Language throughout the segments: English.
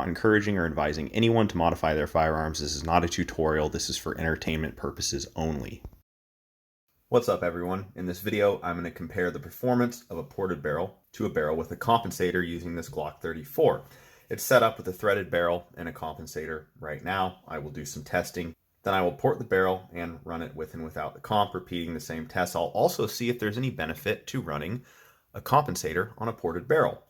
not encouraging or advising anyone to modify their firearms. This is not a tutorial. This is for entertainment purposes only. What's up, everyone? In this video, I'm going to compare the performance of a ported barrel to a barrel with a compensator using this Glock 34. It's set up with a threaded barrel and a compensator right now. I will do some testing. Then I will port the barrel and run it with and without the comp, repeating the same tests. I'll also see if there's any benefit to running a compensator on a ported barrel.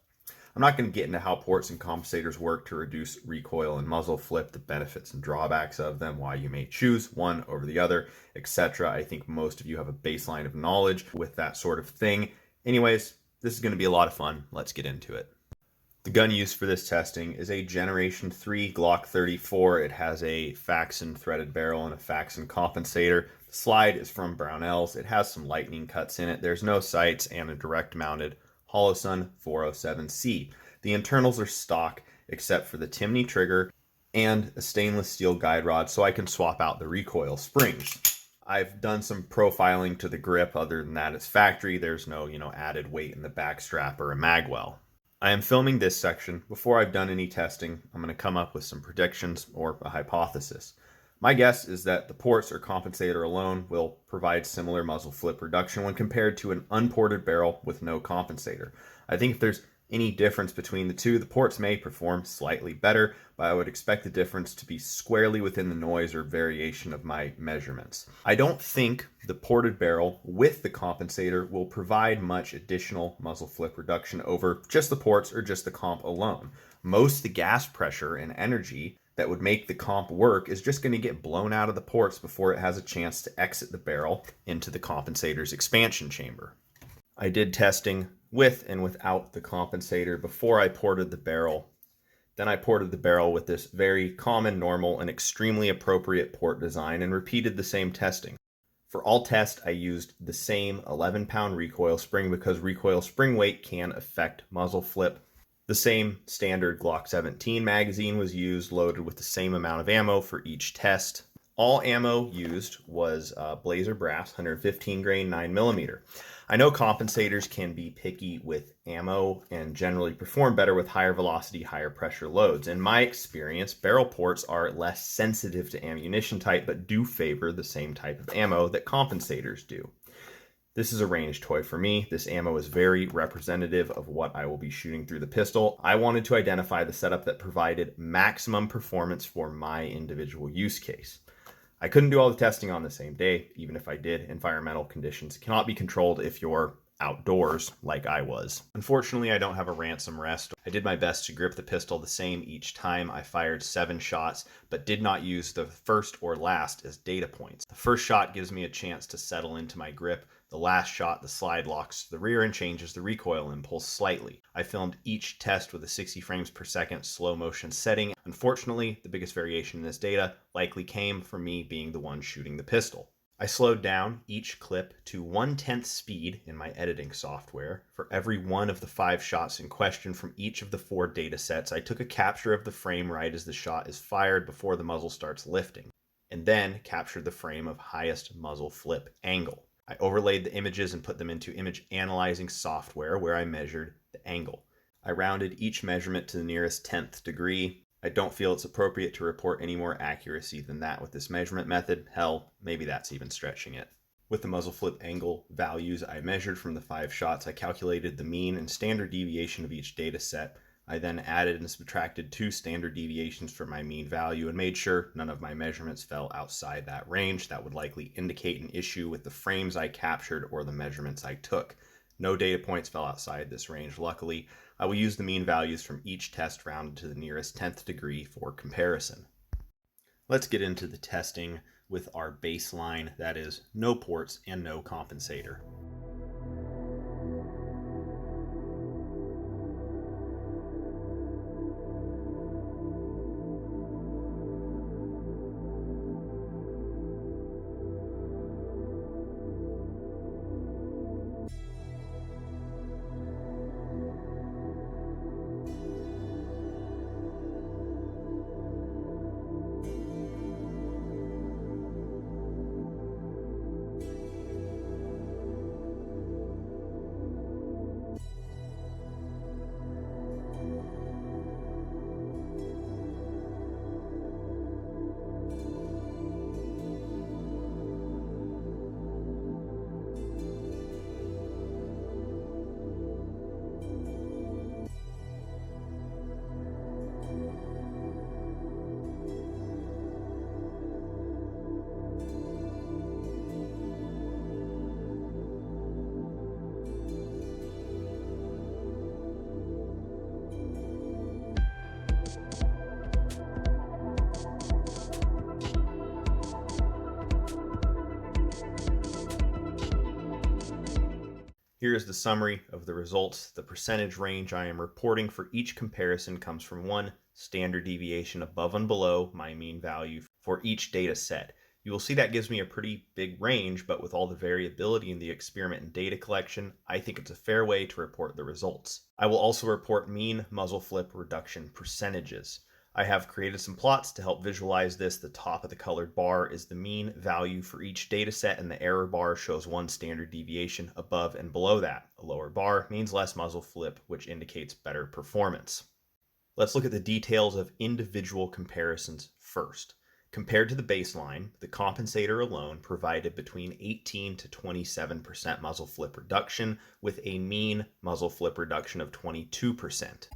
I'm not going to get into how ports and compensators work to reduce recoil and muzzle flip, the benefits and drawbacks of them, why you may choose one over the other, etc. I think most of you have a baseline of knowledge with that sort of thing. Anyways, this is going to be a lot of fun. Let's get into it. The gun used for this testing is a Generation 3 Glock 34. It has a Faxon threaded barrel and a Faxon compensator. The slide is from Brownells. It has some lightning cuts in it. There's no sights and a direct mounted Holosun 407C. The internals are stock except for the Timney trigger and a stainless steel guide rod, so I can swap out the recoil springs. I've done some profiling to the grip. Other than that, it's factory. There's no, added weight in the back strap or a mag well. I am filming this section before I've done any testing. I'm going to come up with some predictions or a hypothesis. My guess is that the ports or compensator alone will provide similar muzzle flip reduction when compared to an unported barrel with no compensator. I think if there's any difference between the two, the ports may perform slightly better, but I would expect the difference to be squarely within the noise or variation of my measurements. I don't think the ported barrel with the compensator will provide much additional muzzle flip reduction over just the ports or just the comp alone. Most of the gas pressure and energy that would make the comp work is just going to get blown out of the ports before it has a chance to exit the barrel into the compensator's expansion chamber. I did testing with and without the compensator before I ported the barrel. Then I ported the barrel with this very common, normal, and extremely appropriate port design and repeated the same testing. For all tests, I used the same 11-pound recoil spring because recoil spring weight can affect muzzle flip. The same standard Glock 17 magazine was used, loaded with the same amount of ammo for each test. All ammo used was Blazer Brass 115 grain 9mm. I know compensators can be picky with ammo and generally perform better with higher velocity, higher pressure loads. In my experience, barrel ports are less sensitive to ammunition type, but do favor the same type of ammo that compensators do. This is a range toy for me. This ammo is very representative of what I will be shooting through the pistol. I wanted to identify the setup that provided maximum performance for my individual use case. I couldn't do all the testing on the same day. Even if I did, environmental conditions cannot be controlled if you're outdoors like I was. Unfortunately, I don't have a ransom rest. I did my best to grip the pistol the same each time. I fired 7 shots, but did not use the first or last as data points. The first shot gives me a chance to settle into my grip. The last shot, the slide locks to the rear and changes the recoil impulse slightly. I filmed each test with a 60 frames per second slow motion setting. Unfortunately, the biggest variation in this data likely came from me being the one shooting the pistol. I slowed down each clip to 1/10 speed in my editing software. For every one of the 5 shots in question from each of the 4 data sets, I took a capture of the frame right as the shot is fired before the muzzle starts lifting, and then captured the frame of highest muzzle flip angle. I overlaid the images and put them into image analyzing software where I measured the angle. I rounded each measurement to the nearest 10th degree. I don't feel it's appropriate to report any more accuracy than that with this measurement method. Hell, maybe that's even stretching it. With the muzzle flip angle values I measured from the 5 shots, I calculated the mean and standard deviation of each data set. I then added and subtracted 2 standard deviations for my mean value and made sure none of my measurements fell outside that range. That would likely indicate an issue with the frames I captured or the measurements I took. No data points fell outside this range, luckily. I will use the mean values from each test rounded to the nearest 10th degree for comparison. Let's get into the testing with our baseline, that is, no ports and no compensator. Here is the summary of the results. The percentage range I am reporting for each comparison comes from one standard deviation above and below my mean value for each data set. You will see that gives me a pretty big range, but with all the variability in the experiment and data collection, I think it's a fair way to report the results. I will also report mean muzzle flip reduction percentages. I have created some plots to help visualize this. The top of the colored bar is the mean value for each data set, and the error bar shows one standard deviation above and below that. A lower bar means less muzzle flip, which indicates better performance. Let's look at the details of individual comparisons first. Compared to the baseline, the compensator alone provided between 18 to 27% muzzle flip reduction, with a mean muzzle flip reduction of 22%.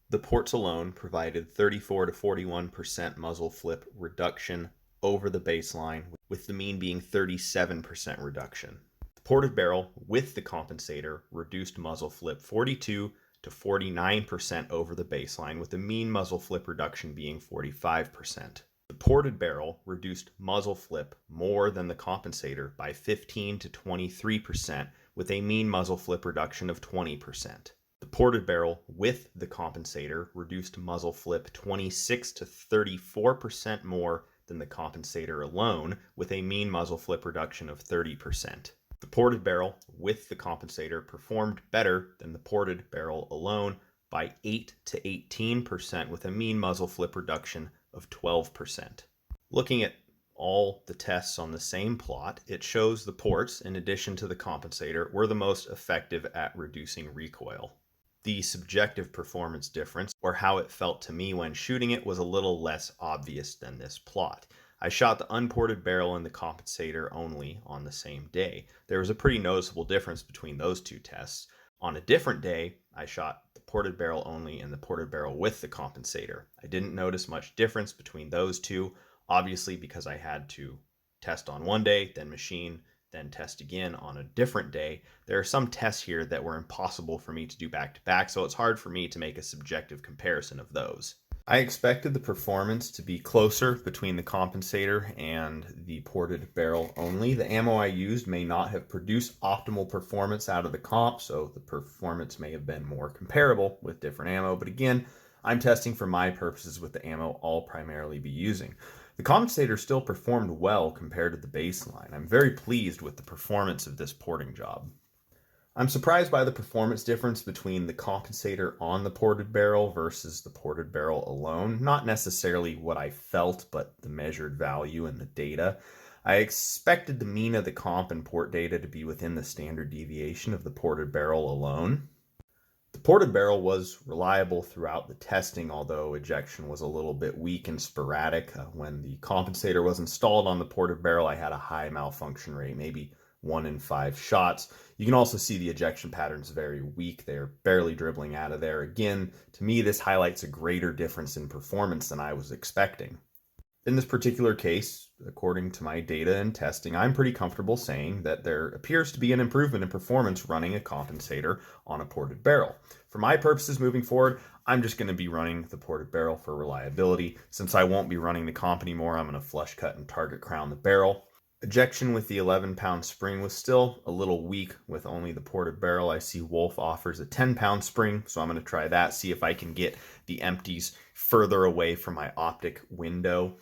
The ports alone provided 34 to 41% muzzle flip reduction over the baseline, with the mean being 37% reduction. The ported barrel with the compensator reduced muzzle flip 42 to 49% over the baseline, with the mean muzzle flip reduction being 45%. The ported barrel reduced muzzle flip more than the compensator by 15 to 23%, with a mean muzzle flip reduction of 20%. The ported barrel with the compensator reduced muzzle flip 26 to 34% more than the compensator alone, with a mean muzzle flip reduction of 30%. The ported barrel with the compensator performed better than the ported barrel alone by 8 to 18%, with a mean muzzle flip reduction of 12%. Looking at all the tests on the same plot, it shows the ports, in addition to the compensator, were the most effective at reducing recoil. The subjective performance difference, or how it felt to me when shooting it, was a little less obvious than this plot. I shot the unported barrel and the compensator only on the same day. There was a pretty noticeable difference between those two tests. On a different day, I shot the ported barrel only and the ported barrel with the compensator. I didn't notice much difference between those two, obviously because I had to test on one day, then machine, then test again on a different day. There are some tests here that were impossible for me to do back to back, so it's hard for me to make a subjective comparison of those. I expected the performance to be closer between the compensator and the ported barrel only. The ammo I used may not have produced optimal performance out of the comp, so the performance may have been more comparable with different ammo, but again, I'm testing for my purposes with the ammo I'll primarily be using. The compensator still performed well compared to the baseline. I'm very pleased with the performance of this porting job. I'm surprised by the performance difference between the compensator on the ported barrel versus the ported barrel alone. Not necessarily what I felt, but the measured value in the data. I expected the mean of the comp and port data to be within the standard deviation of the ported barrel alone. The ported barrel was reliable throughout the testing, although ejection was a little bit weak and sporadic. When the compensator was installed on the ported barrel, I had a high malfunction rate, maybe 1 in 5 shots. You can also see the ejection patterns very weak. They're barely dribbling out of there. Again, to me, this highlights a greater difference in performance than I was expecting. In this particular case, according to my data and testing, I'm pretty comfortable saying that there appears to be an improvement in performance running a compensator on a ported barrel. For my purposes moving forward, I'm just going to be running the ported barrel for reliability. Since I won't be running the comp anymore, I'm going to flush cut and target crown the barrel. Ejection with the 11-pound spring was still a little weak with only the ported barrel. I see Wolf offers a 10-pound spring, so I'm going to try that, see if I can get the empties further away from my optic window.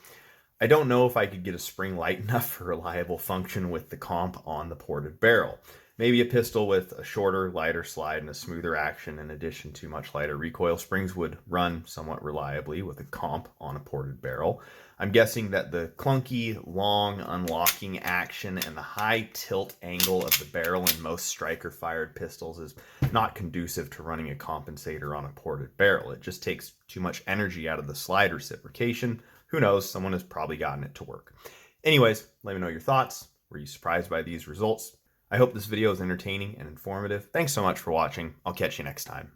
I don't know if I could get a spring light enough for reliable function with the comp on the ported barrel. Maybe a pistol with a shorter, lighter slide and a smoother action in addition to much lighter recoil springs would run somewhat reliably with a comp on a ported barrel. I'm guessing that the clunky, long unlocking action and the high tilt angle of the barrel in most striker-fired pistols is not conducive to running a compensator on a ported barrel. It just takes too much energy out of the slide reciprocation. Who knows? Someone has probably gotten it to work. Anyways, let me know your thoughts. Were you surprised by these results? I hope this video is entertaining and informative. Thanks so much for watching. I'll catch you next time.